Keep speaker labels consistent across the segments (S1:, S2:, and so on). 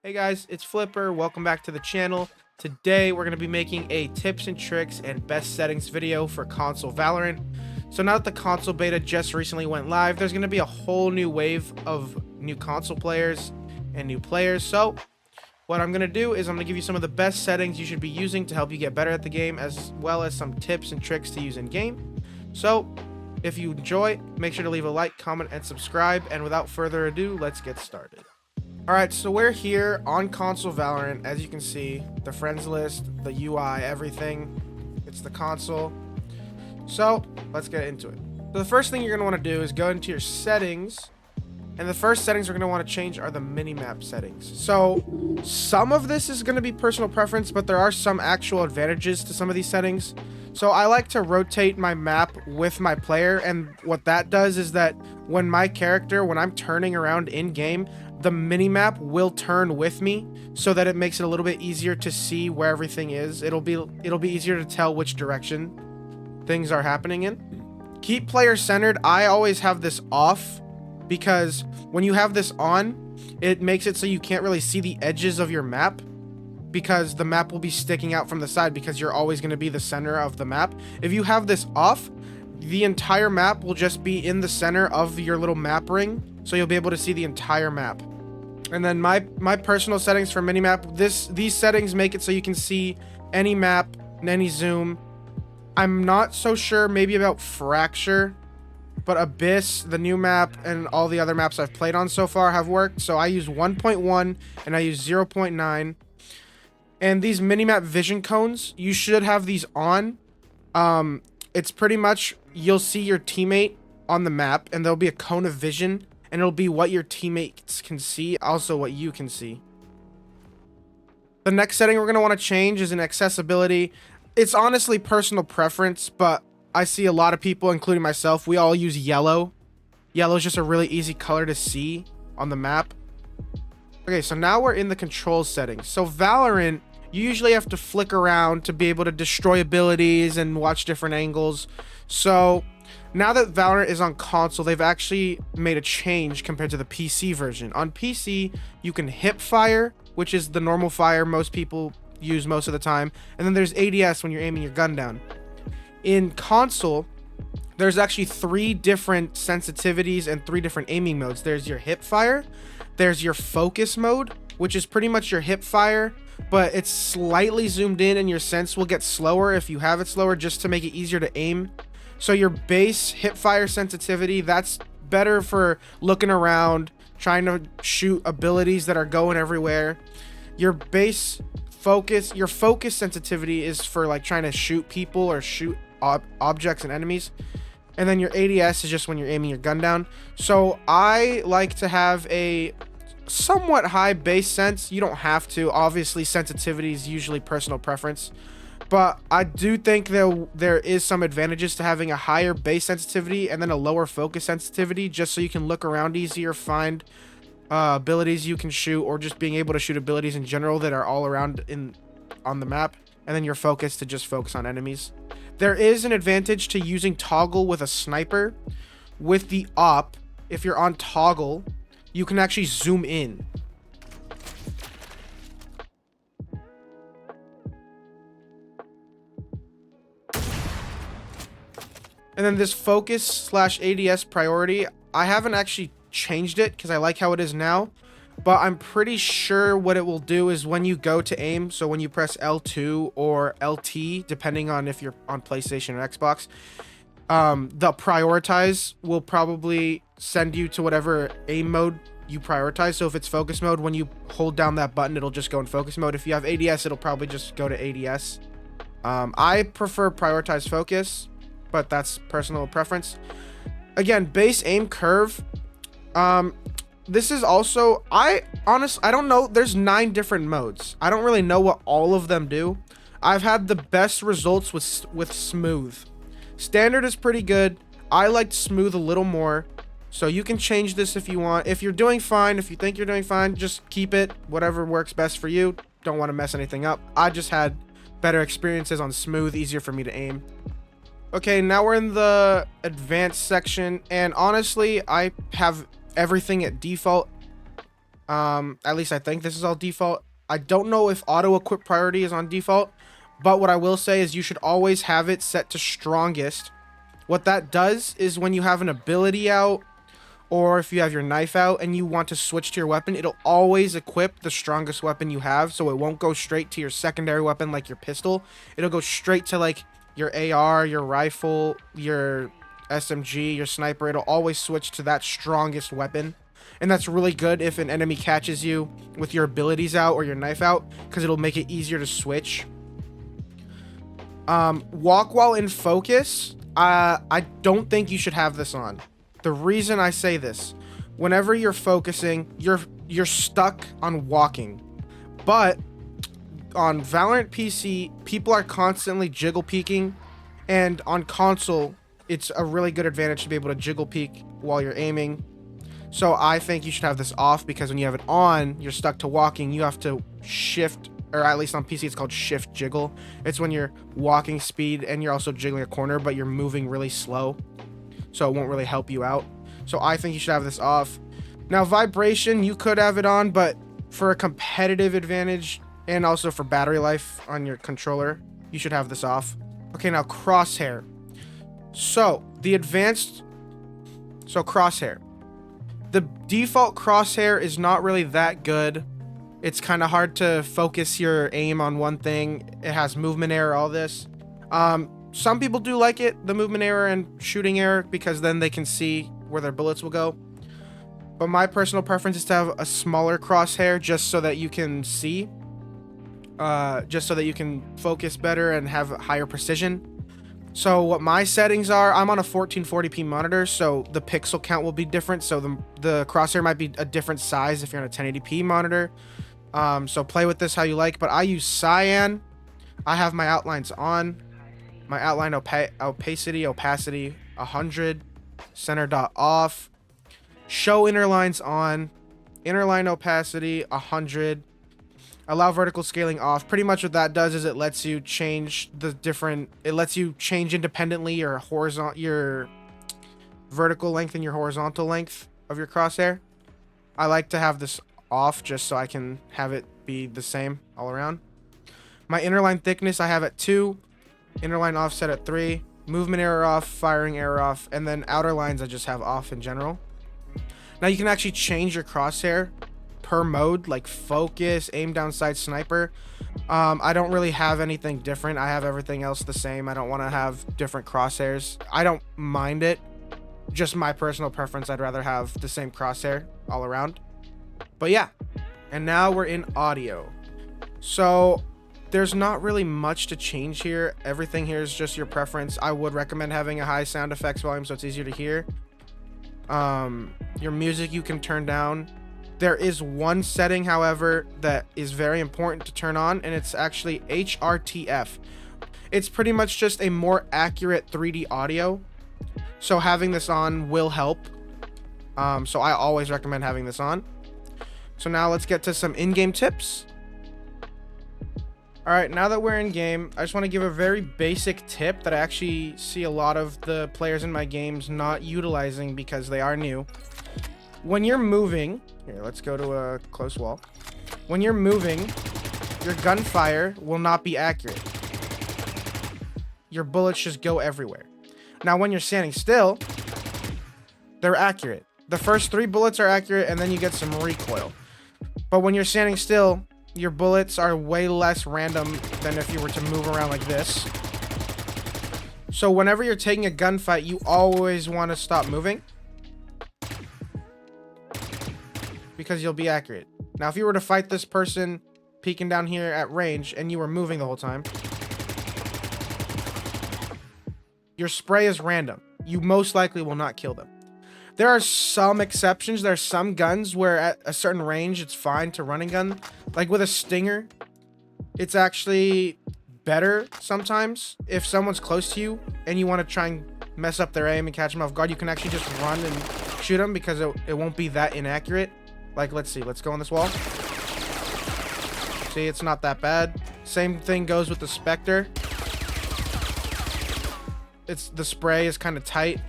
S1: Hey guys, it's Flippurr. Welcome back to the channel. Today we're going to be making a tips and tricks and best settings video for console Valorant. So now that the console beta just recently went live, there's going to be a whole new wave of new console players and new players. So what I'm going to do is I'm going to give you some of the best settings you should be using to help you get better at the game, as well as some tips and tricks to use in game. So if you enjoy, make sure to leave a like, comment, and subscribe. And without further ado, let's get started. Alright, so we're here on console Valorant. As you can see, the friends list, the UI, everything. It's the console. So let's get into it. So the first thing you're going to want to do is go into your settings. And the first settings we're going to want to change are the minimap settings. So some of this is going to be personal preference, but there are some actual advantages to some of these settings. So I like to rotate my map with my player, and what that does is that when I'm turning around in game, the minimap will turn with me, so that it makes it a little bit easier to see where everything is. It'll be easier to tell which direction things are happening in. Keep player centered. I always have this off, because when you have this on, it makes it so you can't really see the edges of your map, because the map will be sticking out from the side, because you're always going to be the center of the map. If you have this off, the entire map will just be in the center of your little map ring, so you'll be able to see the entire map. And then my personal settings for minimap, these settings make it so you can see any map and any zoom. I'm not so sure maybe about Fracture, but Abyss, the new map, and all the other maps I've played on so far have worked. So I use 1.1 and I use 0.9. And these minimap vision cones, you should have these on. It's pretty much, you'll see your teammate on the map, and there'll be a cone of vision, and it'll be what your teammates can see, also what you can see. The next setting we're going to want to change is in accessibility. It's honestly personal preference, but I see a lot of people, including myself, we all use yellow. Yellow is just a really easy color to see on the map. Okay, so now we're in the control settings. So Valorant, you usually have to flick around to be able to destroy abilities and watch different angles. So now that Valorant is on console, they've actually made a change compared to the PC version. On PC, you can hip fire, which is the normal fire most people use most of the time. And then there's ADS when you're aiming your gun down. In console, there's actually 3 different sensitivities and 3 different aiming modes. There's your hip fire, there's your focus mode, which is pretty much your hip fire, but it's slightly zoomed in, and your sense will get slower if you have it slower, just to make it easier to aim. So your base hip fire sensitivity, that's better for looking around, trying to shoot abilities that are going everywhere. Your base focus, your focus sensitivity is for like trying to shoot people or shoot objects and enemies. And then your ADS is just when you're aiming your gun down. So I like to have a somewhat high base sense. You don't have to. Obviously, sensitivity is usually personal preference. But I do think there is some advantages to having a higher base sensitivity and then a lower focus sensitivity, just so you can look around easier, find abilities you can shoot, or just being able to shoot abilities in general that are all around on the map. And then your focus to just focus on enemies. There is an advantage to using toggle with a sniper. With the op, if you're on toggle, you can actually zoom in. And then this focus / ADS priority, I haven't actually changed it because I like how it is now. But I'm pretty sure what it will do is when you go to aim, so when you press L2 or LT, depending on if you're on PlayStation or Xbox, the prioritize will probably send you to whatever aim mode you prioritize. So if it's focus mode, when you hold down that button, it'll just go in focus mode. If you have ADS, it'll probably just go to ADS. I prefer prioritize focus, but that's personal preference. Again, base aim curve. This is also, I don't know. There's 9 different modes. I don't really know what all of them do. I've had the best results with smooth. Standard is pretty good. I liked smooth a little more. So you can change this if you want. If you're doing fine, if you think you're doing fine, just keep it. Whatever works best for you. Don't want to mess anything up. I just had better experiences on smooth, easier for me to aim. Okay, now we're in the advanced section, and honestly, I have everything at default. At least I think this is all default. I don't know if auto equip priority is on default, but what I will say is you should always have it set to strongest. What that does is when you have an ability out, or if you have your knife out and you want to switch to your weapon, it'll always equip the strongest weapon you have, so it won't go straight to your secondary weapon like your pistol. It'll go straight to like your AR, your rifle, your SMG, your sniper. It'll always switch to that strongest weapon. And that's really good if an enemy catches you with your abilities out or your knife out, because it'll make it easier to switch. Walk while in focus. I don't think you should have this on. The reason I say this, whenever you're focusing, you're stuck on walking. But on Valorant PC, people are constantly jiggle peeking, and on console, it's a really good advantage to be able to jiggle peek while you're aiming. So I think you should have this off, because when you have it on, you're stuck to walking. You have to shift, or at least on PC it's called shift jiggle. It's when you're walking speed and you're also jiggling a corner, but you're moving really slow, so it won't really help you out. So I think you should have this off. Now vibration, you could have it on, but for a competitive advantage and also for battery life on your controller, you should have this off. Okay, now crosshair. So crosshair. The default crosshair is not really that good. It's kind of hard to focus your aim on one thing. It has movement error, all this. Some people do like it, the movement error and shooting error, because then they can see where their bullets will go. But my personal preference is to have a smaller crosshair, just so that you can see, just so that you can focus better and have higher precision. So what my settings are, I'm on a 1440p monitor, so the pixel count will be different. So the crosshair might be a different size if you're on a 1080p monitor. So play with this how you like, but I use cyan. I have my outlines on. My outline opacity 100, center dot off, show inner lines on, inner line opacity 100, allow vertical scaling off. Pretty much what that does is it lets you change independently your vertical length and your horizontal length of your crosshair. I like to have this off just so I can have it be the same all around. My inner line thickness I have at 2, inner line offset at 3, movement error off, firing error off, and then outer lines I just have off in general. Now you can actually change your crosshair per mode, like focus, aim down sight, sniper. I don't really have anything different. I have everything else the same. I don't want to have different crosshairs. I don't mind it, just my personal preference. I'd rather have the same crosshair all around. But yeah, and now we're in audio. So there's not really much to change here. Everything here is just your preference. I would recommend having a high sound effects volume so it's easier to hear. Your music you can turn down. There is one setting, however, that is very important to turn on, and it's actually HRTF. It's pretty much just a more accurate 3D audio, so having this on will help. So I always recommend having this on. So now let's get to some in-game tips. Alright, now that we're in game, I just want to give a very basic tip that I actually see a lot of the players in my games not utilizing because they are new. When you're moving, here, let's go to a close wall. When you're moving, your gunfire will not be accurate. Your bullets just go everywhere. Now, when you're standing still, they're accurate. The first 3 bullets are accurate, and then you get some recoil. But when you're standing still, your bullets are way less random than if you were to move around like this. So whenever you're taking a gunfight, you always want to stop moving, because you'll be accurate. Now, if you were to fight this person peeking down here at range and you were moving the whole time, your spray is random. You most likely will not kill them. There are some exceptions. There are some guns where at a certain range, it's fine to run and gun. Like with a stinger, it's actually better sometimes. If someone's close to you and you want to try and mess up their aim and catch them off guard, you can actually just run and shoot them because it won't be that inaccurate. Like, let's see. Let's go on this wall. See, it's not that bad. Same thing goes with the Spectre. The spray is kind of tight.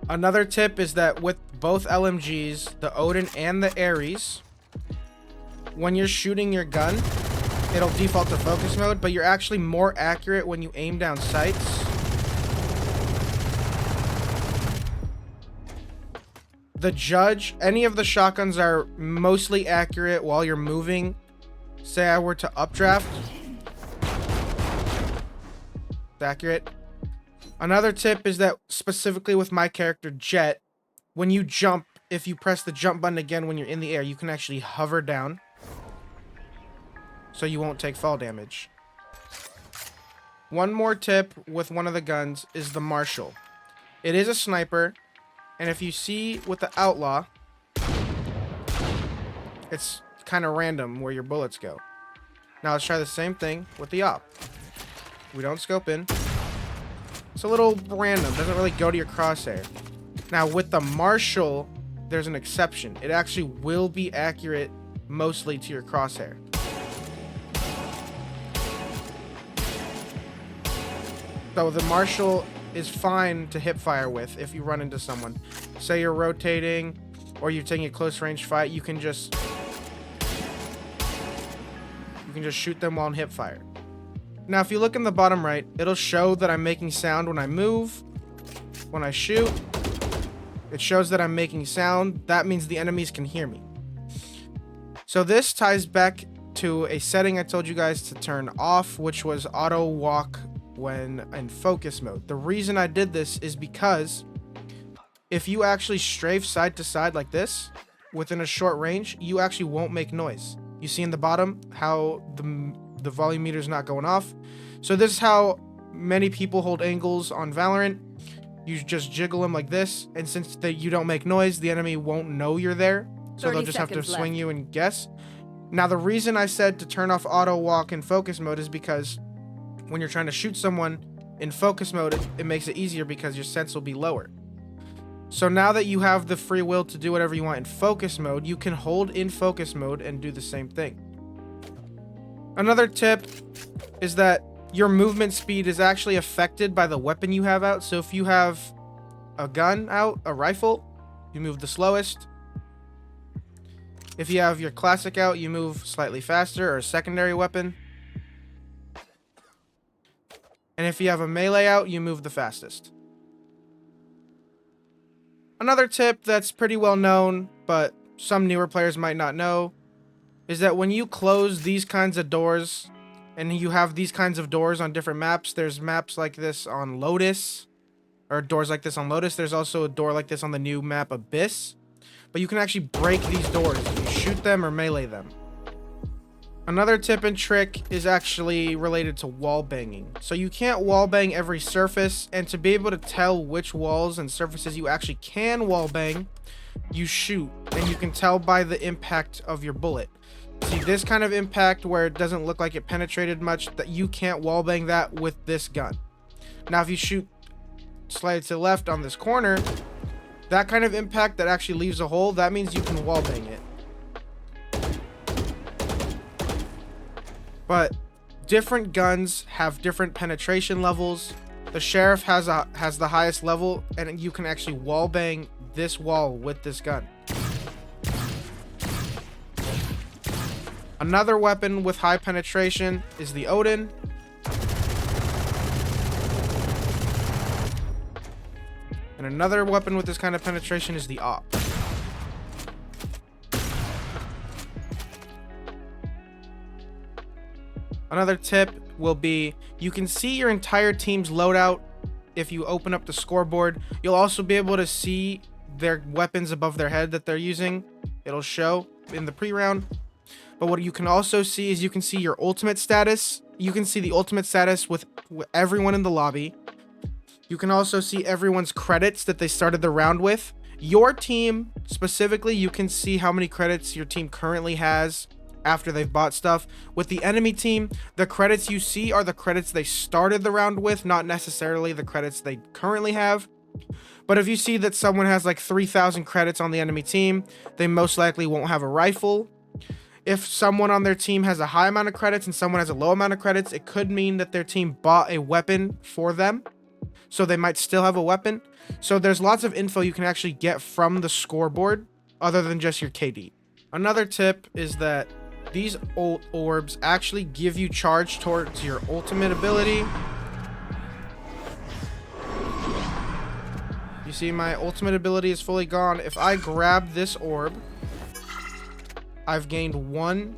S1: Another tip is that with both LMGs, the Odin and the Ares, when you're shooting your gun, it'll default to focus mode, but you're actually more accurate when you aim down sights. The judge, any of the shotguns are mostly accurate while you're moving. Say I were to updraft. It's accurate. Another tip is that specifically with my character Jet, when you jump, if you press the jump button again when you're in the air, you can actually hover down. So you won't take fall damage. One more tip with one of the guns is the Marshall. It is a sniper. And if you see with the Outlaw, it's kind of random where your bullets go. Now let's try the same thing with the Op. We don't scope in. It's a little random. Doesn't really go to your crosshair. Now with the Marshall, there's an exception. It actually will be accurate mostly to your crosshair. So the Marshall is fine to hip fire with if you run into someone. Say you're rotating or you're taking a close range fight, you can just shoot them while in hip fire. Now if you look in the bottom right, it'll show that I'm making sound when I move. When I shoot, it shows that I'm making sound. That means the enemies can hear me. So this ties back to a setting I told you guys to turn off, which was auto walk when in focus mode. The reason I did this is because if you actually strafe side to side like this within a short range, you actually won't make noise. You see in the bottom how the volume meter is not going off. So this is how many people hold angles on Valorant. You just jiggle them like this, and since you don't make noise, the enemy won't know you're there, so they'll just have to swing you and guess. Now the reason I said to turn off auto walk in focus mode is because when you're trying to shoot someone in focus mode, it makes it easier because your sense will be lower. So now that you have the free will to do whatever you want in focus mode, you can hold in focus mode and do the same thing. Another tip is that your movement speed is actually affected by the weapon you have out. So if you have a gun out, a rifle, you move the slowest. If you have your classic out, you move slightly faster, or a secondary weapon. And if you have a melee out, you move the fastest. Another tip that's pretty well known, but some newer players might not know, is that when you close these kinds of doors, and you have these kinds of doors on different maps, there's maps like this on Lotus, or doors like this on Lotus. There's also a door like this on the new map Abyss. But you can actually break these doors if you shoot them or melee them. Another tip and trick is actually related to wall banging. So you can't wall bang every surface, and to be able to tell which walls and surfaces you actually can wall bang, you shoot, and you can tell by the impact of your bullet. See this kind of impact where it doesn't look like it penetrated much, that you can't wall bang that with this gun. Now if you shoot slightly to the left on this corner, that kind of impact that actually leaves a hole, that means you can wall bang it. But different guns have different penetration levels. The Sheriff has the highest level, and you can actually wall bang this wall with this gun. Another weapon with high penetration is the Odin. And another weapon with this kind of penetration is the Op. Another tip will be, you can see your entire team's loadout if you open up the scoreboard. You'll also be able to see their weapons above their head that they're using. It'll show in the pre-round. But what you can also see is you can see your ultimate status. You can see the ultimate status with everyone in the lobby. You can also see everyone's credits that they started the round with. Your team, specifically, you can see how many credits your team currently has after they've bought stuff. With the enemy team, the credits you see are the credits they started the round with, not necessarily the credits they currently have. But if you see that someone has like 3,000 credits on the enemy team, they most likely won't have a rifle. If someone on their team has a high amount of credits and someone has a low amount of credits, it could mean that their team bought a weapon for them, so they might still have a weapon. So there's lots of info you can actually get from the scoreboard other than just your KD. Another tip is that these ult orbs actually give you charge towards your ultimate ability. You see, my ultimate ability is fully gone. If I grab this orb, I've gained one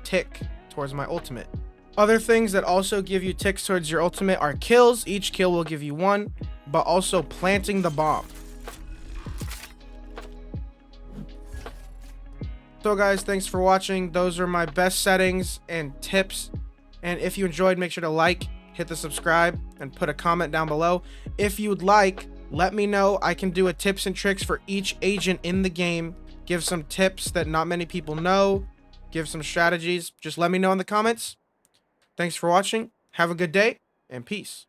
S1: tick towards my ultimate. Other things that also give you ticks towards your ultimate are kills. Each kill will give you one, but also planting the bomb. So guys, thanks for watching. Those are my best settings and tips. And if you enjoyed, make sure to like, hit the subscribe, and put a comment down below. If you'd like, let me know. I can do a tips and tricks for each agent in the game. Give some tips that not many people know. Give some strategies. Just let me know in the comments. Thanks for watching. Have a good day, and peace.